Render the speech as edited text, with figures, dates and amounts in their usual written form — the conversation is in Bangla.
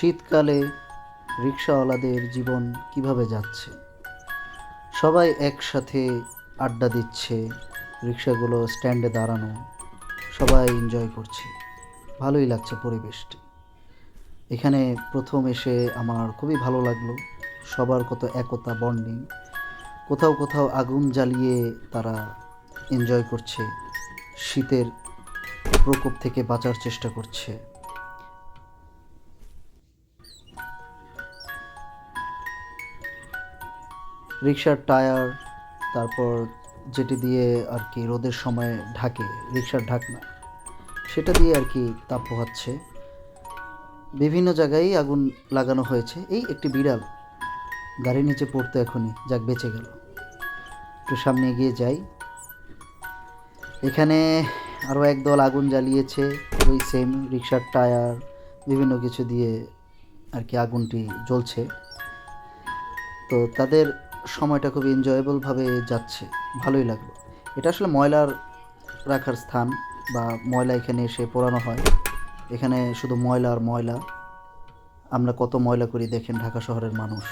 শীতকালে রিক্সাওয়ালাদের জীবন কিভাবে যাচ্ছে। সবাই একসাথে আড্ডা দিচ্ছে, রিক্সাগুলো স্ট্যান্ডে দাঁড়ানো, সবাই এনজয় করছে। ভালোই লাগছে পরিবেশটি। এখানে প্রথম এসে আমার খুবই ভালো লাগলো। সবার কত একতা, বন্ডিং। কোথাও কোথাও আগুন জ্বালিয়ে তারা এনজয় করছে, শীতের প্রকোপ থেকে বাঁচার চেষ্টা করছে। রিক্সার টায়ার, তারপর যেটি দিয়ে আর কি রোদের সময় ঢাকে, রিক্সার ঢাকনা, সেটা দিয়ে আর কি তাপ পোহাচ্ছে। বিভিন্ন জায়গায় আগুন লাগানো হয়েছে। এই একটি বিড়াল গাড়ির নিচে পড়তো এখনই, যাক বেঁচে গেল। একটু সামনে এগিয়ে যাই। এখানে আরও একদল আগুন জ্বালিয়েছে, ওই সেম রিক্সার টায়ার, বিভিন্ন কিছু দিয়ে আর কি আগুনটি জ্বলছে। তো তাদের সময়টা খুব এনজয়েবলভাবে যাচ্ছে, ভালোই লাগলো। এটা আসলে ময়লার রাখার স্থান, বা ময়লা এখানে এসে পোড়ানো হয়। এখানে শুধু ময়লা আর ময়লা। আমরা কত ময়লা করি দেখেন, ঢাকা শহরের মানুষ।